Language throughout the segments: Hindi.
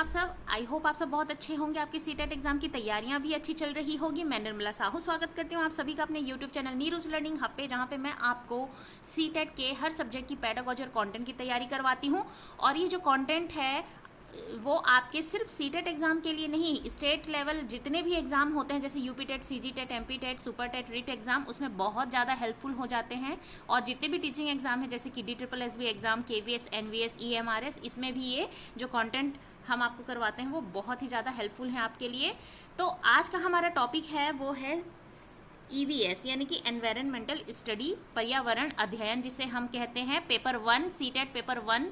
आप सब। आई होप आप सब बहुत अच्छे होंगे। आपके सीटेट एग्जाम की तैयारियां भी अच्छी चल रही होगी। मैं निर्मला साहू स्वागत करती हूं आप सभी का अपने यूट्यूब चैनल नीरूज लर्निंग हब पे, जहां पे मैं आपको सीटेट के हर सब्जेक्ट की पेडागोजी और कंटेंट की तैयारी करवाती हूं। और ये जो कंटेंट है वो आपके सिर्फ सीटेट एग्जाम के लिए नहीं, स्टेट लेवल जितने भी एग्जाम होते हैं जैसे UP TET, CG TET, MP TET, super TET, REET exam, उसमें बहुत ज़्यादा हेल्पफुल हो जाते हैं। और जितने भी टीचिंग एग्जाम है जैसे कि DSSS exam, KVS, NVS, EMRS, इसमें भी ये जो कंटेंट हम आपको करवाते हैं वो बहुत ही ज़्यादा हेल्पफुल है आपके लिए। तो आज का हमारा टॉपिक है वो है EVS यानी कि एनवायरमेंटल स्टडी, पर्यावरण अध्ययन, जिसे हम कहते हैं पेपर 1, सीटेट पेपर 1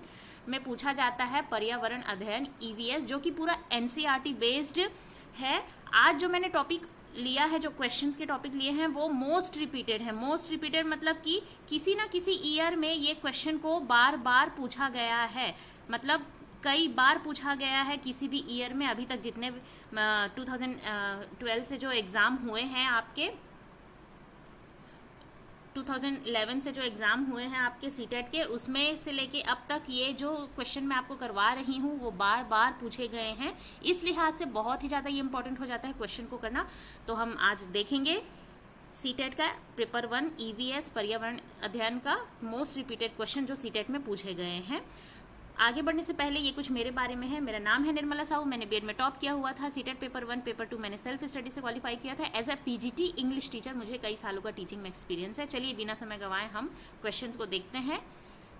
में पूछा जाता है पर्यावरण अध्ययन EVS, जो कि पूरा NCERT बेस्ड है। आज जो मैंने टॉपिक लिया है, जो क्वेश्चंस के टॉपिक लिए हैं वो मोस्ट रिपीटेड है। मोस्ट रिपीटेड मतलब कि किसी ना किसी ईयर में ये क्वेश्चन को बार बार पूछा गया है, मतलब कई बार पूछा गया है किसी भी ईयर में। अभी तक जितने 2012 से जो एग्ज़ाम हुए हैं आपके, 2011 से जो एग्ज़ाम हुए हैं आपके सीटेट के, उसमें से लेके अब तक ये जो क्वेश्चन मैं आपको करवा रही हूँ वो बार बार पूछे गए हैं। इस लिहाज से बहुत ही ज़्यादा ये इंपॉर्टेंट हो जाता है क्वेश्चन को करना। तो हम आज देखेंगे सीटेट का पेपर 1 EVS पर्यावरण अध्ययन का मोस्ट रिपीटेड क्वेश्चन जो सीटेट में पूछे गए हैं। आगे बढ़ने से पहले ये कुछ मेरे बारे में है। मेरा नाम है निर्मला साहू। मैंने बीएड में टॉप किया हुआ था। सीटेट पेपर 1, पेपर 2 मैंने सेल्फ स्टडी से क्वालिफाई किया था। As a PGT English teacher मुझे कई सालों का टीचिंग में एक्सपीरियंस है। चलिए बिना समय गंवाए हम क्वेश्चंस को देखते हैं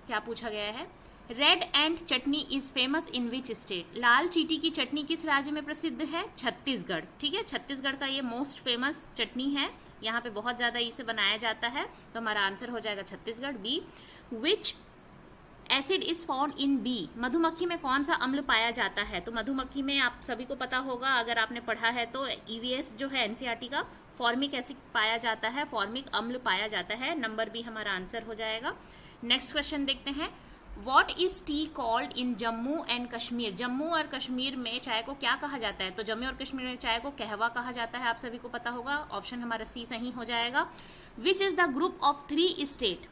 क्या पूछा गया है। Red ant chutney is famous in which state? लाल चीटी की चटनी किस राज्य में प्रसिद्ध है? छत्तीसगढ़। ठीक है, छत्तीसगढ़ का ये मोस्ट फेमस चटनी है। यहाँ पे बहुत ज़्यादा इसे बनाया जाता है, तो हमारा आंसर हो जाएगा Chhattisgarh, B. Which acid is found in bee? मधुमक्खी में कौन सा अम्ल पाया जाता है? तो मधुमक्खी में आप सभी को पता होगा, अगर आपने पढ़ा है तो, EVS जो है NCERT का, फॉर्मिक एसिड पाया जाता है, फॉर्मिक अम्ल पाया जाता है। नंबर बी हमारा आंसर हो जाएगा। नेक्स्ट क्वेश्चन देखते हैं। What is T called in Jammu and Kashmir? Jammu और कश्मीर में चाय को क्या कहा जाता है? तो जम्मू और कश्मीर में चाय को कहवा कहा जाता है, आप सभी को पता होगा। ऑप्शन हमारा सी सही हो जाएगा। Which is the group of 3 state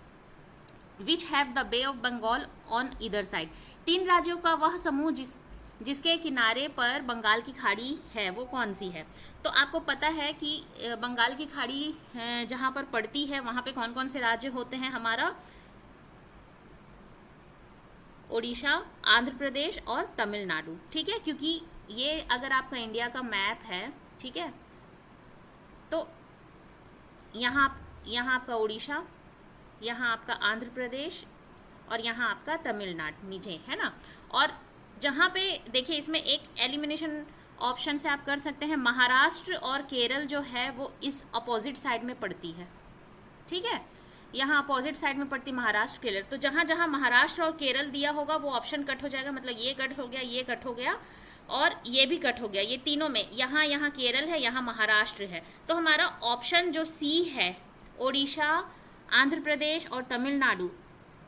which have the Bay of Bengal on either side? 3 राज्यों का वह समूह जिसके किनारे पर बंगाल की खाड़ी है, वो कौन सी है? तो आपको पता है कि बंगाल की खाड़ी जहाँ पर पड़ती है वहाँ पे कौन कौन से राज्य होते हैं? हमारा ओडिशा, आंध्र प्रदेश और तमिलनाडु। ठीक है, क्योंकि ये अगर आपका इंडिया का मैप है, ठीक है, तो यहाँ आपका ओडिशा, यहाँ आपका आंध्र प्रदेश और यहाँ आपका तमिलनाडु नीचे है ना। और जहाँ पे देखिए इसमें एक एलिमिनेशन ऑप्शन से आप कर सकते हैं। महाराष्ट्र और केरल जो है वो इस अपोजिट साइड में पड़ती है। ठीक है, यहाँ अपोजिट साइड में पड़ती महाराष्ट्र केरल। तो जहाँ जहाँ महाराष्ट्र और केरल दिया होगा वो ऑप्शन कट हो जाएगा, मतलब ये कट हो गया, ये कट हो गया और ये भी कट हो गया। ये तीनों में यहाँ केरल है, यहाँ महाराष्ट्र है। तो हमारा ऑप्शन जो सी है, ओडिशा, आंध्र प्रदेश और तमिलनाडु,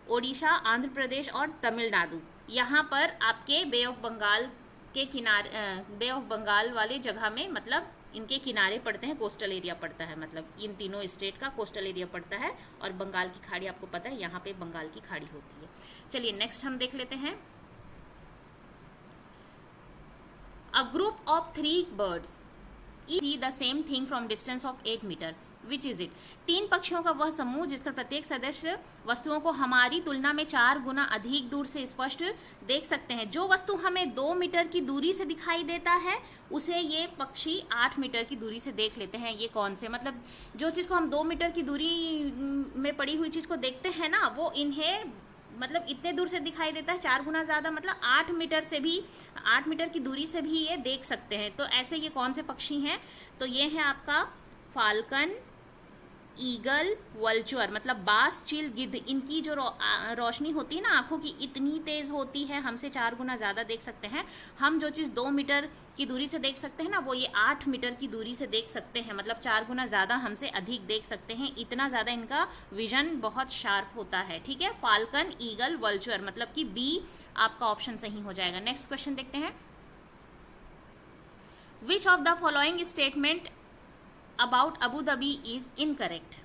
ओडिशा, आंध्र प्रदेश और तमिलनाडु, यहाँ पर आपके बे ऑफ बंगाल के किनारे, बे ऑफ बंगाल वाले जगह में, मतलब इनके किनारे पड़ते हैं, कोस्टल एरिया पड़ता है, मतलब इन तीनों स्टेट का कोस्टल एरिया पड़ता है। और बंगाल की खाड़ी आपको पता है, यहाँ पे बंगाल की खाड़ी होती है। चलिए नेक्स्ट हम देख लेते हैं। A group of 3 birds see the same thing from distance of 8 meter, which is it? 3 पक्षियों का वह समूह जिसका प्रत्येक सदस्य वस्तुओं को हमारी तुलना में 4 गुना अधिक दूर से स्पष्ट देख सकते हैं। जो वस्तु हमें 2 मीटर की दूरी से दिखाई देता है उसे ये पक्षी 8 मीटर की दूरी से देख लेते हैं। ये कौन से, मतलब जो चीज़ को हम 2 मीटर की दूरी में पड़ी हुई चीज़ को देखते हैं ना, वो इन्हें मतलब इतने दूर से दिखाई देता है, 4 गुना ज़्यादा, मतलब 8 मीटर से भी, 8 मीटर की दूरी से भी ये देख सकते हैं। तो ऐसे ये कौन से पक्षी हैं? तो ये है आपका फाल्कन, ईगल, वल्चर, मतलब बास, चील, गिद्ध। इनकी जो रोशनी होती है ना आंखों की, इतनी तेज होती है, हमसे 4 गुना ज़्यादा देख सकते हैं। हम जो चीज़ 2 मीटर की दूरी से देख सकते हैं ना, वो ये 8 मीटर की दूरी से देख सकते हैं, मतलब 4 गुना ज़्यादा हमसे अधिक देख सकते हैं। इतना ज़्यादा इनका विजन बहुत शार्प होता है। ठीक है, फाल्कन, ईगल, वल्चर, मतलब कि बी आपका ऑप्शन सही हो जाएगा। नेक्स्ट क्वेश्चन देखते हैं। विच of the following statement about Abu Dhabi is incorrect?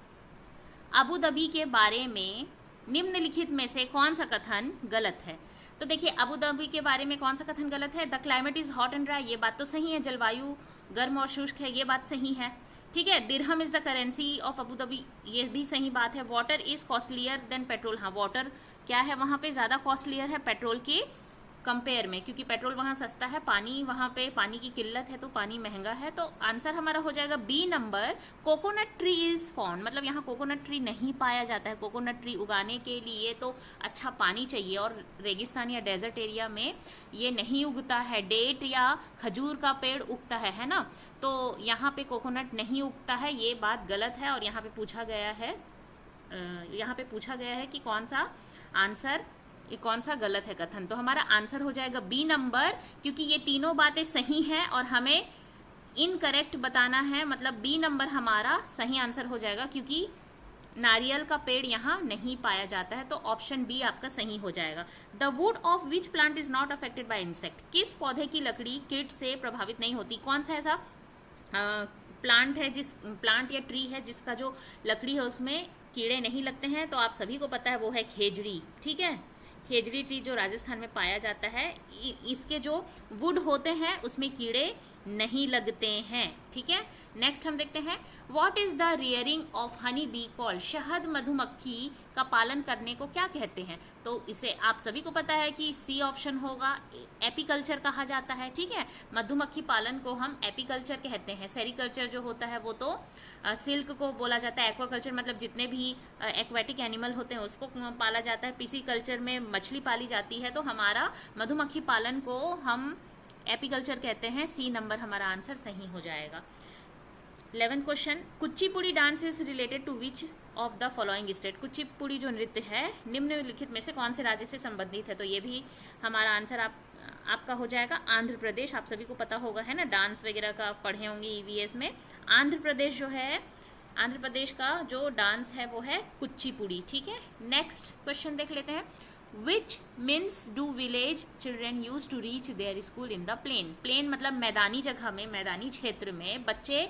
Abu Dhabi के बारे में निम्नलिखित में से कौन सा कथन गलत है? तो देखिए अबू धाबी के बारे में कौन सा कथन गलत है? The climate is hot and dry, ये बात तो सही है, जलवायु गर्म और शुष्क है, ये बात सही है। ठीक है, dirham is the currency of Abu Dhabi, ये भी सही बात है। Water is costlier than petrol, हाँ वाटर क्या है वहाँ पे ज़्यादा कॉस्टलियर है पेट्रोल के कंपेयर में, क्योंकि पेट्रोल वहाँ सस्ता है, पानी वहाँ पे पानी की किल्लत है तो पानी महंगा है। तो आंसर हमारा हो जाएगा B number, coconut tree is found, मतलब यहाँ कोकोनट ट्री नहीं पाया जाता है। कोकोनट ट्री उगाने के लिए तो अच्छा पानी चाहिए और रेगिस्तान या डेजर्ट एरिया में ये नहीं उगता है। डेट या खजूर का पेड़ उगता है ना, तो यहाँ पे कोकोनट नहीं उगता है, ये बात गलत है। और यहाँ पे पूछा गया है कि कौन सा आंसर, ये कौन सा गलत है कथन, तो हमारा आंसर हो जाएगा बी नंबर, क्योंकि ये तीनों बातें सही हैं और हमें इनकरेक्ट बताना है, मतलब बी नंबर हमारा सही आंसर हो जाएगा, क्योंकि नारियल का पेड़ यहाँ नहीं पाया जाता है, तो ऑप्शन बी आपका सही हो जाएगा। The wood of which plant is not affected by insect, किस पौधे की लकड़ी कीट से प्रभावित नहीं होती? कौन सा ऐसा प्लांट है, जिस प्लांट या ट्री है जिसका जो लकड़ी है उसमें कीड़े नहीं लगते हैं? तो आप सभी को पता है वो है खेजड़ी। ठीक है, खेजड़ी ट्री जो राजस्थान में पाया जाता है, इसके जो वुड होते हैं उसमें कीड़े नहीं लगते हैं। ठीक है, नेक्स्ट हम देखते हैं what is the rearing of honey be called, शहद मधुमक्खी का पालन करने को क्या कहते हैं? तो इसे आप सभी को पता है कि सी ऑप्शन होगा, एपीकल्चर कहा जाता है। ठीक है, मधुमक्खी पालन को हम एपीकल्चर कहते हैं। सेरिकल्चर जो होता है वो तो सिल्क को बोला जाता है। एक्वाकल्चर मतलब जितने भी एक्वेटिक एनिमल होते हैं उसको पाला जाता है। पिसीकल्चर में मछली पाली जाती है। तो हमारा मधुमक्खी पालन को हम एपीकल्चर कहते हैं। सी नंबर हमारा आंसर सही हो जाएगा। 11th question, Kuchipudi dance is related to which of the following state, Kuchipudi जो नृत्य है निम्नलिखित में से कौन से राज्य से संबंधित है? तो ये भी हमारा आंसर आपका हो जाएगा आंध्र प्रदेश। आप सभी को पता होगा है ना, डांस वगैरह का पढ़े होंगे ईवीएस में। आंध्र प्रदेश जो है, आंध्र प्रदेश का जो डांस है वो है कुचिपुड़ी। ठीक है, नेक्स्ट क्वेश्चन देख लेते हैं। Which means do village children use to reach their school in the plain? Plain मतलब मैदानी जगह में, मैदानी क्षेत्र में बच्चे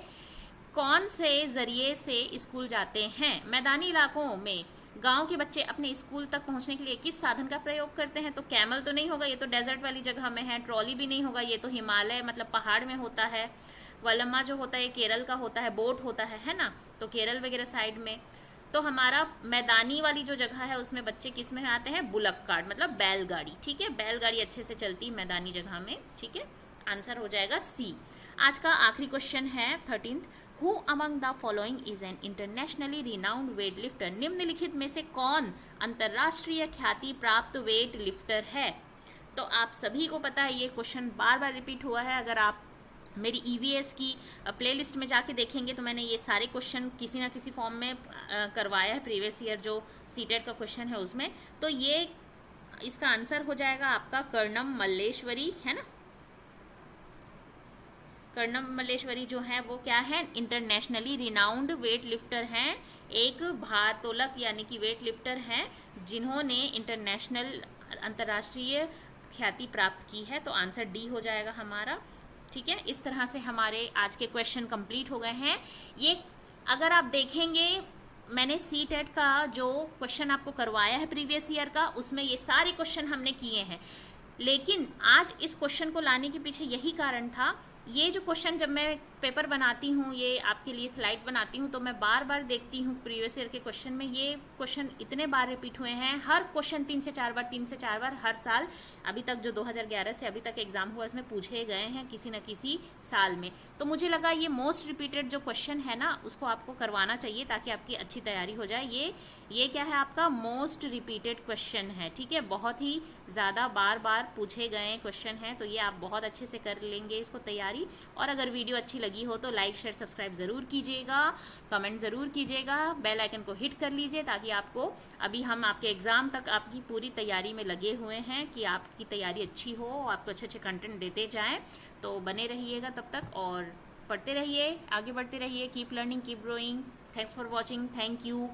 कौन से जरिए से स्कूल जाते हैं? मैदानी इलाकों में गांव के बच्चे अपने स्कूल तक पहुंचने के लिए किस साधन का प्रयोग करते हैं? तो कैमल तो नहीं होगा, ये तो डेजर्ट वाली जगह में है। ट्रॉली भी नहीं होगा, ये तो हिमालय मतलब पहाड़ में होता है। वलम्मा जो होता है केरल का होता है, बोट होता है ना, तो केरल वगैरह साइड में। तो हमारा मैदानी वाली जो जगह है उसमें बच्चे किस में आते हैं? बुलक कार्ट मतलब बैलगाड़ी। ठीक है, बैलगाड़ी अच्छे से चलती है मैदानी जगह में। ठीक है, आंसर हो जाएगा सी। आज का आखिरी क्वेश्चन है 13th, who among the following is an internationally renowned weight lifter, निम्नलिखित में से कौन अंतर्राष्ट्रीय ख्याति प्राप्त वेट लिफ्टर है? तो आप सभी को पता है ये क्वेश्चन बार बार रिपीट हुआ है। अगर आप मेरी ईवीएस की प्लेलिस्ट में जाके देखेंगे तो मैंने ये सारे क्वेश्चन किसी ना किसी फॉर्म में करवाया है, प्रीवियस ईयर जो सीटेट का क्वेश्चन है उसमें। तो ये इसका आंसर हो जाएगा आपका कर्णम मल्लेश्वरी, है ना। कर्णम मल्लेश्वरी जो है वो क्या है? इंटरनेशनली रिनाउंड वेट लिफ्टर हैं, एक भारोत्तोलक यानी कि वेट लिफ्टर हैं जिन्होंने इंटरनेशनल अंतर्राष्ट्रीय ख्याति प्राप्त की है। तो आंसर डी हो जाएगा हमारा। ठीक है, इस तरह से हमारे आज के क्वेश्चन कंप्लीट हो गए हैं। ये अगर आप देखेंगे मैंने सीटेट का जो क्वेश्चन आपको करवाया है प्रीवियस ईयर का, उसमें ये सारे क्वेश्चन हमने किए हैं। लेकिन आज इस क्वेश्चन को लाने के पीछे यही कारण था, ये जो क्वेश्चन जब मैं पेपर बनाती हूँ, ये आपके लिए स्लाइड बनाती हूँ, तो मैं बार बार देखती हूँ प्रीवियस ईयर के क्वेश्चन में ये क्वेश्चन इतने बार रिपीट हुए हैं। हर क्वेश्चन 3 से 4 बार हर साल अभी तक जो 2011 से अभी तक एग्जाम हुआ इसमें पूछे गए हैं किसी न किसी साल में। तो मुझे लगा ये मोस्ट रिपीटेड जो क्वेश्चन है ना उसको आपको करवाना चाहिए ताकि आपकी अच्छी तैयारी हो जाए। ये क्या है? आपका मोस्ट रिपीटेड क्वेश्चन है। ठीक है, बहुत ही ज़्यादा बार पूछे गए क्वेश्चन हैं, तो ये आप बहुत अच्छे से कर लेंगे इसको तैयारी। और अगर वीडियो अच्छी लगी हो तो लाइक शेयर सब्सक्राइब ज़रूर कीजिएगा, कमेंट ज़रूर कीजिएगा, बेल आइकन को हिट कर लीजिए ताकि आपको, अभी हम आपके एग्ज़ाम तक आपकी पूरी तैयारी में लगे हुए हैं कि आपकी तैयारी अच्छी हो, आपको अच्छे अच्छे कंटेंट देते जाएं। तो बने रहिएगा तब तक और पढ़ते रहिए, आगे बढ़ते रहिए। Keep learning, keep growing. Thanks for watching, thank you.